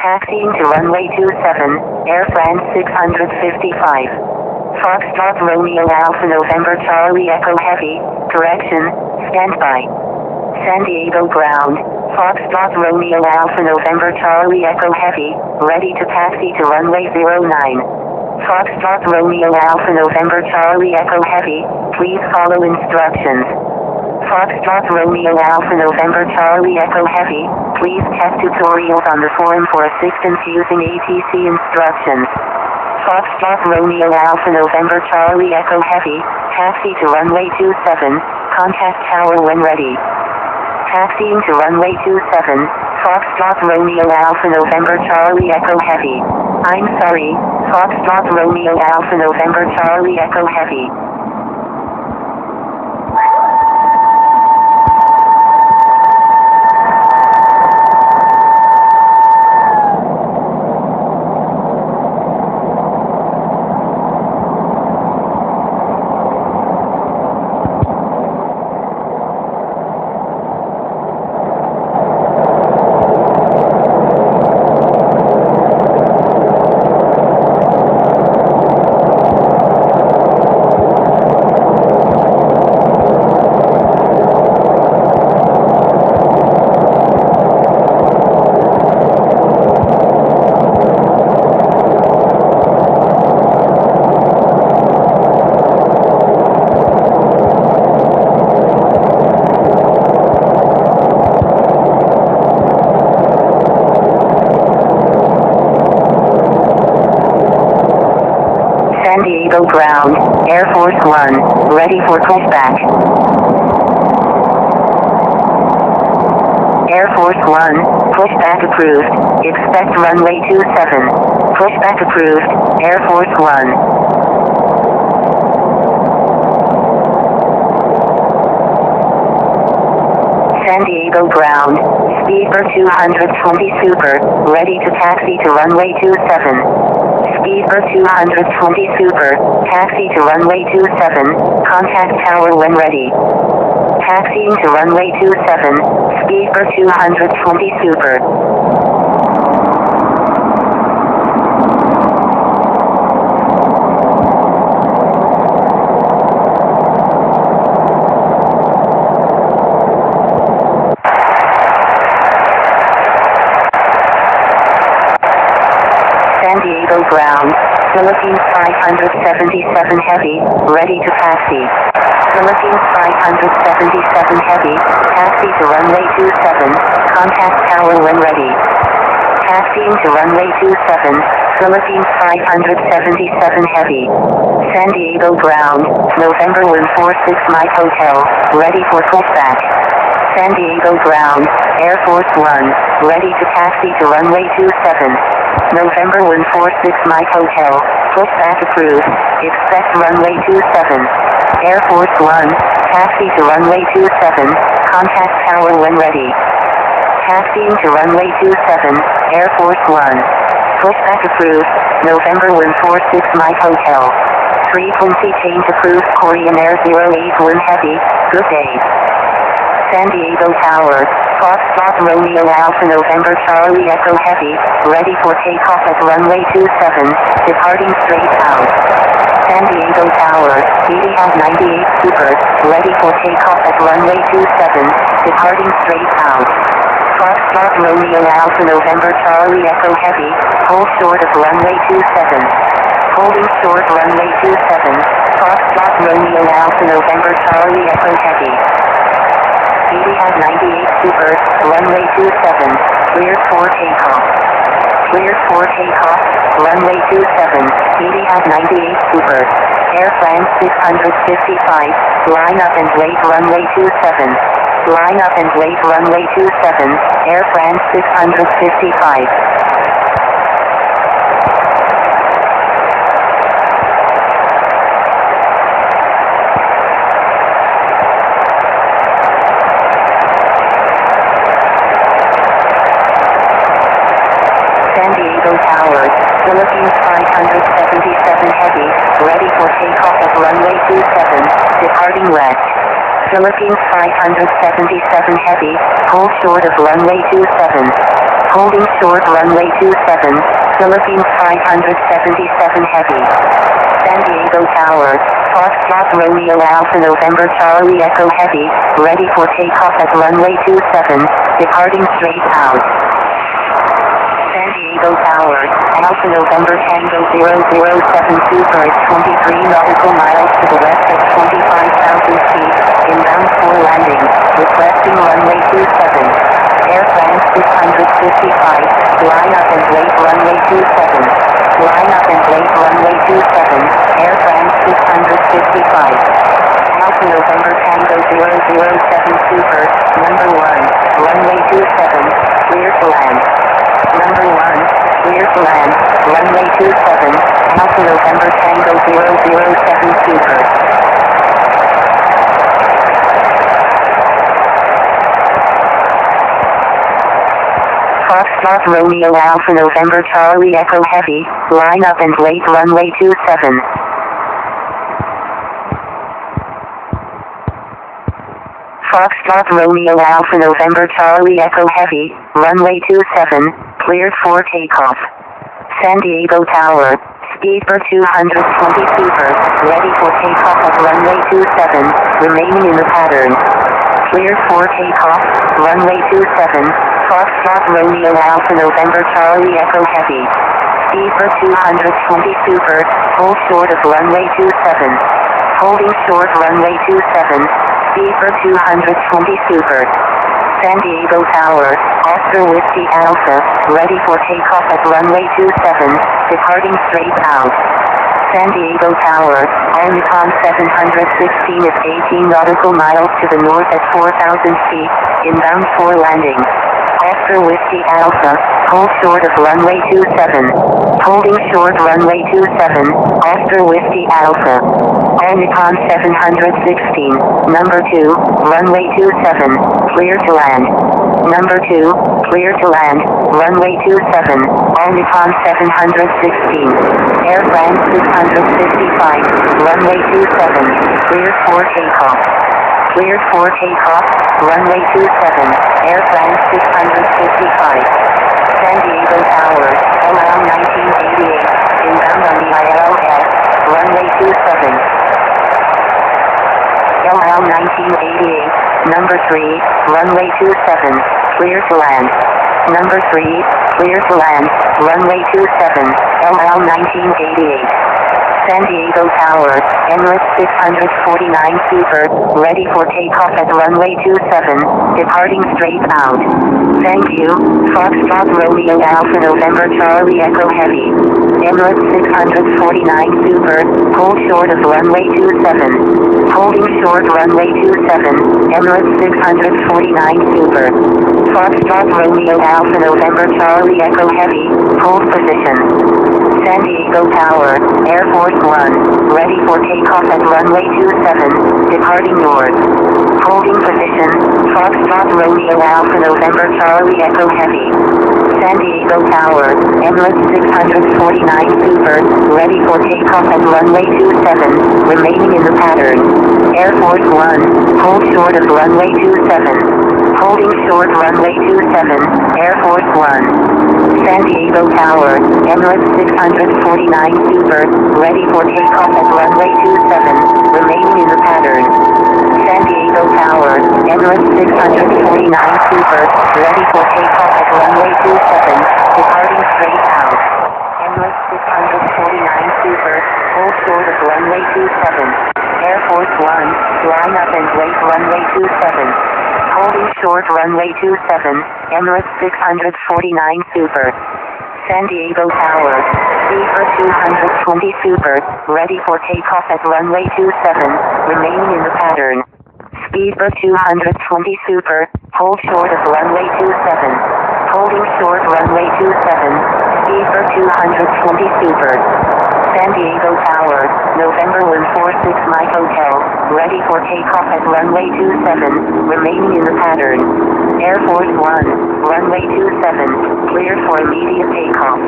Taxiing to runway 27, Air France 655. Foxtrot Romeo Alpha November Charlie Echo Heavy, correction, standby. San Diego ground, Foxtrot Romeo Alpha November Charlie Echo Heavy, ready to taxi to runway 09. Foxtrot Romeo Alpha November Charlie Echo Heavy, please follow instructions. Foxtrot Romeo Alpha November Charlie Echo Heavy, please check tutorials on the forum for assistance using ATC instructions. Foxtrot Romeo Alpha November Charlie Echo Heavy, taxi to runway 27, contact tower when ready. Taxiing to runway 27, Foxtrot Romeo Alpha November Charlie Echo Heavy. I'm sorry, Foxtrot Romeo Alpha November Charlie Echo Heavy. San Diego ground, Air Force One, ready for pushback. Air Force One, pushback approved, expect runway 27. Pushback approved, Air Force One. San Diego ground, Speedbird 220 Super, ready to taxi to runway 27. Speedbird 220 Super, taxi to runway 27, contact tower when ready. Taxiing to runway 27, Speedbird 220 Super. San Diego ground, Philippines 577 Heavy, ready to taxi. Philippines 577 Heavy, taxi to runway 27, contact tower when ready. Taxiing to runway 27, Philippines 577 Heavy. San Diego ground, November 146 Mike Hotel, ready for pushback. San Diego ground, Air Force One, ready to taxi to runway 27. November 146 Mike Hotel, pushback approved, expect runway 27. Air Force One, taxi to runway 27, contact tower when ready. Taxiing to runway 27, Air Force One. Pushback approved, November 146 Mike Hotel. Frequency change approved, Korean Air 081 Heavy, good day. San Diego Tower, Foxtrot Romeo Alpha November Charlie Echo Heavy, ready for takeoff at runway 27, departing straight out. San Diego Tower, Etihad 98 Super, ready for takeoff at runway 27, departing straight out. Foxtrot Romeo Alpha November Charlie Echo Heavy, hold short of runway 27. Holding short runway 27, Foxtrot Romeo Alpha November Charlie Echo Heavy. Etihad 98 Super, runway 27, cleared for takeoff. Cleared for takeoff, runway 27, Etihad 98 Super. Air France 655, line up and wait runway 27. Line up and wait runway 27, Air France 655. San Diego Tower, Philippines 577 Heavy, ready for takeoff at runway 27, departing west. Philippines 577 Heavy, hold short of runway 27. Holding short runway 27, Philippines 577 Heavy. San Diego Tower, Foxtrot Romeo Alpha November Charlie Echo Heavy, ready for takeoff at runway 27, departing straight out. San Diego Tower, Alpha November Tango 007 Super at 23 nautical miles to the west at 25,000 feet, inbound for landing, requesting runway 27. Air France 655, line up and late runway 27. Line up and late runway 27, Air France 655. Alpha November Tango 007 Super, number 1, runway 27, clear to land. Number 1, clear to land, runway 27, Alpha November Tango 007 Super. Foxtrot Romeo Alpha November Charlie Echo Heavy, line up and late runway 27. Foxtrot Romeo Alpha November Charlie Echo Heavy, runway 27, cleared for takeoff. San Diego Tower, Speedbird 220 Super, ready for takeoff at runway 27, remaining in the pattern. Cleared for takeoff, runway 27, Foxtrot Romeo Alpha November Charlie Echo Heavy. Speedbird 220 Super, hold short of runway 27. Holding short runway 27, Speedbird 220 Super. San Diego Tower, Oscar Whiskey Alpha, ready for takeoff at runway 27, departing straight out. San Diego Tower, Omnicom 716 is 18 nautical miles to the north at 4,000 feet, inbound for landing. Oscar Whiskey Alpha, hold short of runway 27. Holding short runway 27, Oscar Whiskey Alpha. Omnicom 716, number 2, runway 27, clear to land. Number 2, clear to land, runway 27, Omnicom 716. Air France 655, runway 27, clear for takeoff. Cleared for takeoff, runway 27, Air France 655. San Diego Tower, LL 1988, inbound on the ILS, runway 27. LL 1988, number 3, runway 27, clear to land. Number 3, clear to land, runway 27, LL 1988. San Diego Tower, Emirates 649 Super, ready for takeoff at runway 27, departing straight out. Thank you, Foxtrot Romeo Alpha November Charlie Echo Heavy. Emirates 649 Super, hold short of runway 27. Holding short runway 27, Emirates 649 Super. Foxtrot Romeo Alpha November Charlie Echo Heavy, hold position. San Diego Tower, Air Force 1, ready for takeoff at runway 27, departing north. Holding position, Foxtrot Romeo Alpha November Charlie Echo Heavy. San Diego Tower, Emirates 649 Super, ready for takeoff at runway 27, remaining in the pattern. Air Force 1, hold short of runway 27. Holding short runway 27, Air Force 1. San Diego Tower, Emirates 649 Super, ready for takeoff at runway 27, remaining in the pattern. San Diego Tower, Emirates 649 Super, ready for takeoff at runway 27, departing straight out. Emirates 649 Super, hold short of runway 27. Air Force 1, line up and wait runway 27. Holding short runway 27, Emirates 649 Super. San Diego Tower, Speedbird 220 Super, ready for takeoff at runway 27, remaining in the pattern. Speedbird 220 Super, hold short of runway 27. Holding short runway 27, Speedbird 220 Super. San Diego Tower, November 146 Mike Hotel, ready for takeoff at runway 27, remaining in the pattern. Air Force 1, runway 27, clear for immediate takeoff.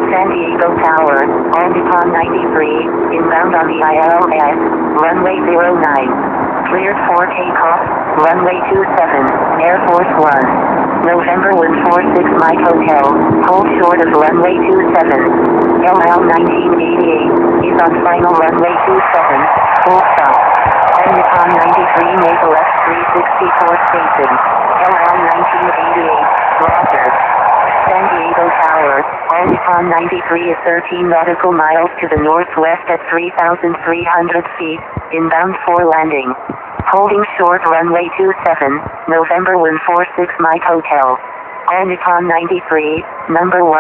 San Diego Tower, Omnicom 93, inbound on the ILS, runway 09. Cleared for takeoff, runway 27, Air Force One. November 146 Mike Hotel, hold short of runway 27. LL 1988, is on final runway 27, full stop. On Nippon 93 make a left 364 station. LL 1988, roger. San Diego Tower, all Nippon 93 is 13 nautical miles to the northwest at 3,300 feet, inbound for landing. Holding short runway 27, November 146 Mike Hotel. All Nippon 93, number 1,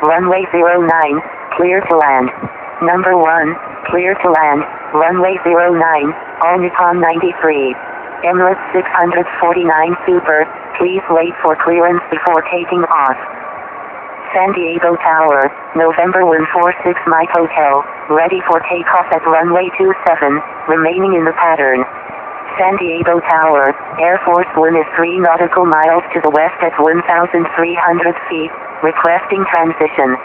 runway 09, clear to land. Number 1, clear to land, runway 09, all Nippon 93. Emirates 649 Super, please wait for clearance before taking off. San Diego Tower, November 146 Mike Hotel, ready for takeoff at runway 27, remaining in the pattern. San Diego Tower, Air Force One is 3 nautical miles to the west at 1,300 feet, requesting transition.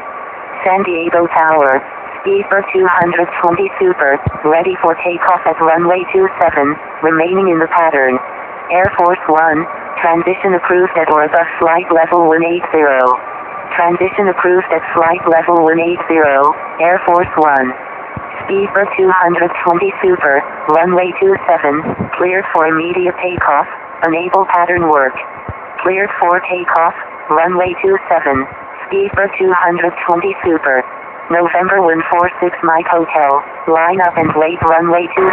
San Diego Tower, Speedbird 220 Super, ready for takeoff at runway 27, remaining in the pattern. Air Force One, transition approved at or above flight level 180. Transition approved at flight level 180, Air Force One. Speedbird 220 Super, runway 27, cleared for immediate takeoff, enable pattern work. Cleared for takeoff, runway 27, Speedbird 220 Super. November 146 Mike Hotel, line up and wait runway 27.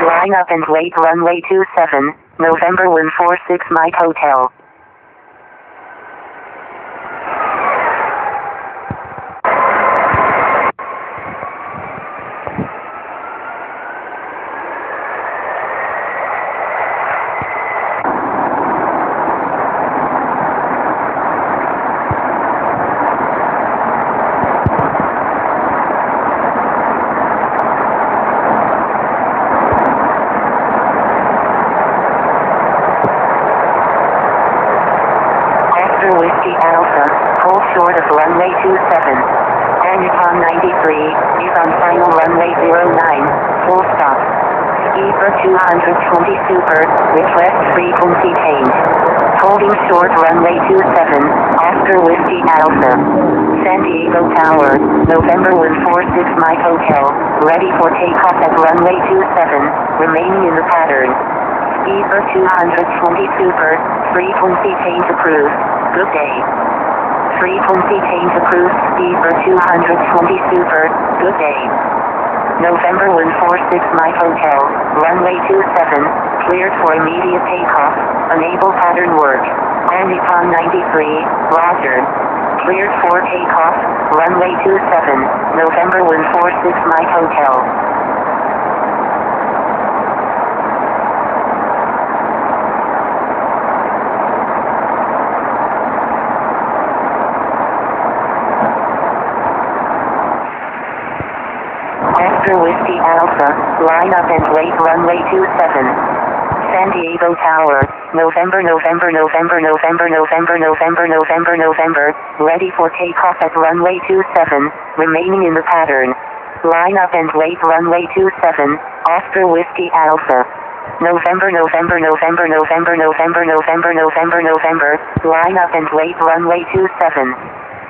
Line up and wait runway 27, November 146 Mike Hotel. Whiskey Alpha, hold short of runway 27. Air Nippon 93, is on final runway 09, full stop. Speedbird 220 Super, request frequency change. Holding short runway 27, Oscar Whiskey Alpha. San Diego Tower, November 146 Mike Hotel, ready for takeoff at runway 27, remaining in the pattern. Speedbird 220 Super, frequency change approved. Good day. Frequency change approved. Speedbird 220 Super, good day. November 146 Mike Hotel, runway 27, cleared for immediate takeoff, enable pattern work. Air Nippon 93, roger. Cleared for takeoff, runway 27, November 146 Mike Hotel. Oscar Whiskey Alpha, line up and wait runway 27. San Diego Tower, November, ready for takeoff at runway 27, remaining in the pattern. Line up and wait runway 27, Oscar Whiskey Alpha. November, line up and wait runway 27.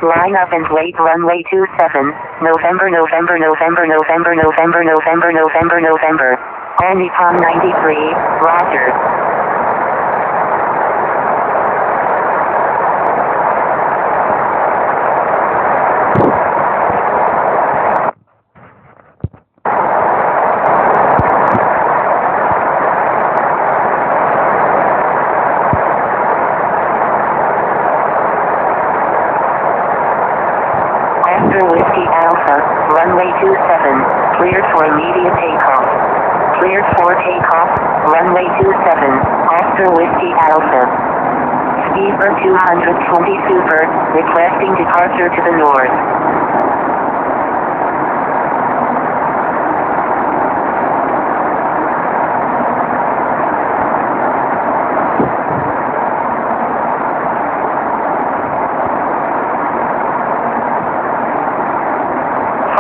Line up and wait runway 27, November. All Nippon 93, roger. Whiskey Alpha, runway 27, cleared for immediate takeoff. Cleared for takeoff, runway 27, Oscar Whiskey Alpha. Speedbird 220 Super, requesting departure to the north.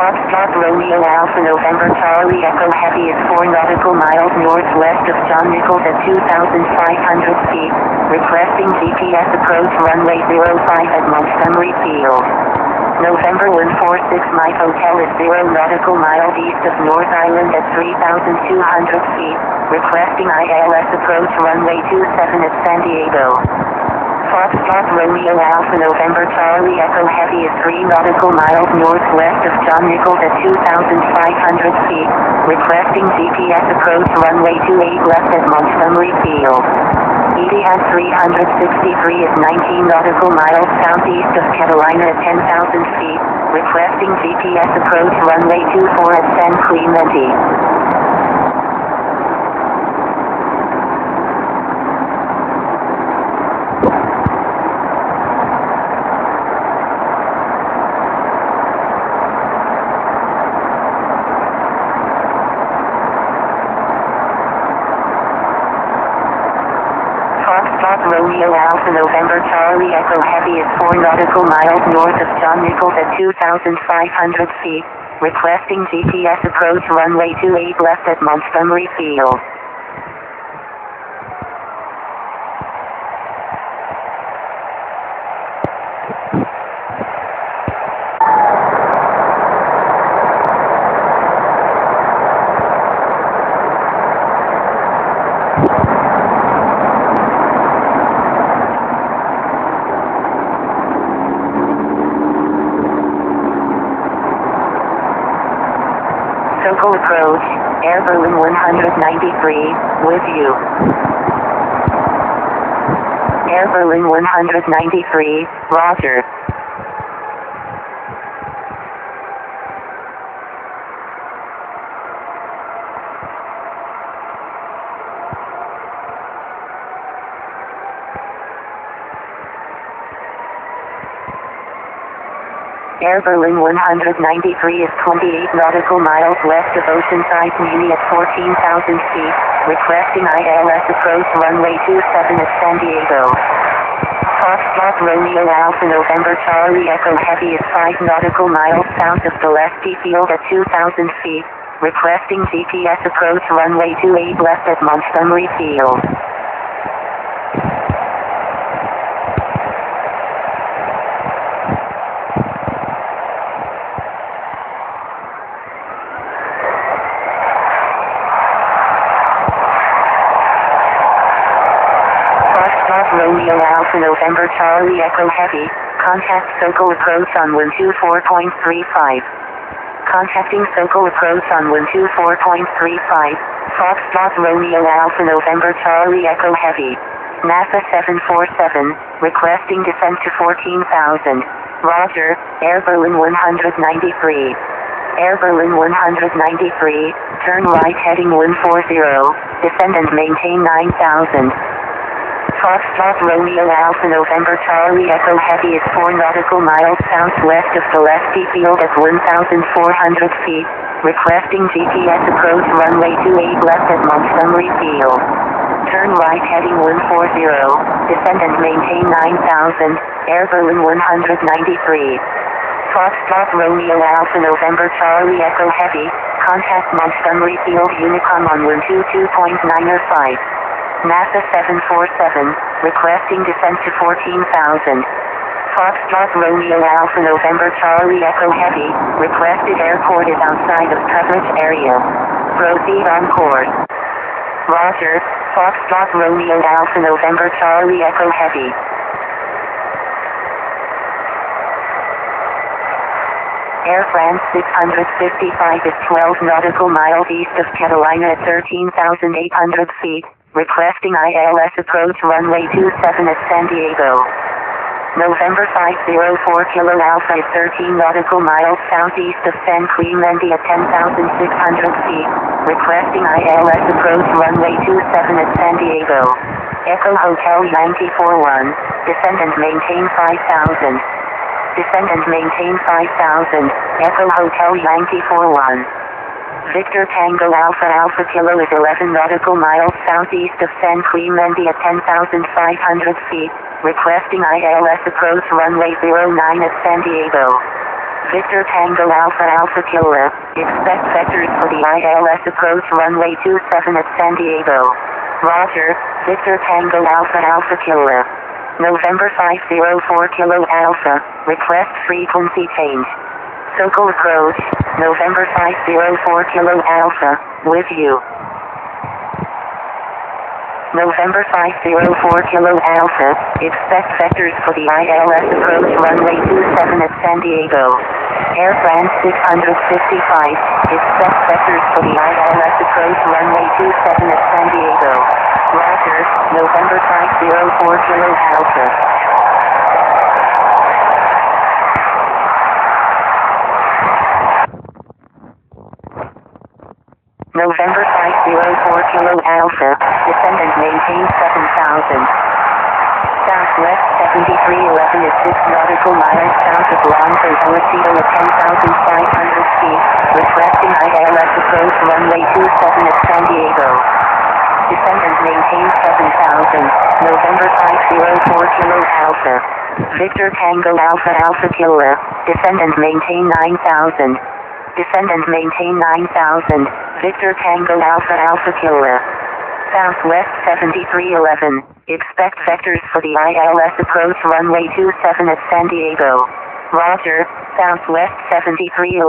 Foxtrot Romeo Alpha November Charlie Echo Heavy is 4 nautical miles northwest of John Nichols at 2,500 feet, requesting GPS approach runway 05 at Montgomery Field. November 146 Mike Hotel is 0 nautical miles east of North Island at 3,200 feet, requesting ILS approach runway 27 at San Diego. Foxtrot Romeo Alpha November Charlie Echo Heavy is 3 nautical miles northwest of John Nichols at 2,500 feet, requesting GPS approach runway 28 left at Montgomery Field. EDS 363 is 19 nautical miles southeast of Catalina at 10,000 feet, requesting GPS approach runway 24 at San Clemente. Foxtrot Romeo Alpha November Charlie Echo Heavy is 4 nautical miles north of John Nichols at 2,500 feet, requesting GPS approach runway 28 left at Montgomery Field. Circle approach, Air Berlin 193, with you. Air Berlin 193, roger. Air Berlin 193 is 28 nautical miles west of Oceanside, Muni at 14,000 feet, requesting ILS approach runway 27 at San Diego. Foxtrot Romeo Alpha November Charlie Echo Heavy is 5 nautical miles south of Gillespie Field at 2,000 feet, requesting GPS approach runway 28 left at Montgomery Field. Romeo Alpha November Charlie Echo Heavy, contact Circle approach on 124.35. Contacting Circle approach on 124.35, Foxtrot Romeo Alpha November Charlie Echo Heavy. NASA 747, requesting descent to 14,000. Roger, Air Berlin 193. Air Berlin 193, turn right heading 140, descend and maintain 9,000. Foxtrot Romeo Alpha November Charlie Echo Heavy is 4 nautical miles southwest of Gillespie Field at 1,400 feet, requesting GPS approach runway 28 left at Montgomery Field. Turn right heading 140, descend and maintain 9,000, Air Berlin 193. Foxtrot Romeo Alpha November Charlie Echo Heavy, contact Montgomery Field Unicom on 122.905. NASA 747, requesting descent to 14,000. Foxtrot Romeo Alpha November Charlie Echo Heavy, requested airport is outside of coverage area. Proceed on course. Roger, Foxtrot Romeo Alpha November Charlie Echo Heavy. Air France 655 is 12 nautical miles east of Catalina at 13,800 feet, requesting ILS approach runway 27 at San Diego. November 504 Kilo Alpha is 13 nautical miles southeast of San Clemente at 10,600 feet, requesting ILS approach runway 27 at San Diego. Echo Hotel Yankee 41, descend and maintain 5,000. Descend and maintain 5,000, Echo Hotel Yankee 41. Victor Tango Alpha Alpha Kilo is 11 nautical miles southeast of San Clemente at 10,500 feet, requesting ILS approach runway 09 at San Diego. Victor Tango Alpha Alpha Kilo. Expect vectors for the ILS approach runway 27 at San Diego. Roger, Victor Tango Alpha Alpha Kilo. November 504 Kilo Alpha, request frequency change. Sokol approach, November 504 Kilo Alpha, with you. November 504 Kilo Alpha, expect vectors for the ILS approach runway 27 at San Diego. Air France 655, expect vectors for the ILS approach runway 27 at San Diego. Roger, November 504 Kilo Alpha. November 504 Kilo Alpha, descendant maintain 7,000. Southwest 7311 at 6 nautical miles south of Lonzo Elicido at 10,500 feet, requesting ILS approach runway 27 at San Diego. Descendant maintain 7,000, November 504 Kilo Alpha. Victor Tango Alpha Alpha Kilo, descendant maintain 9,000. Descendant maintain 9,000, Victor Tango Alpha Alpha Kilo. Southwest 7311, expect vectors for the ILS approach runway 27 at San Diego. Roger, Southwest 7311.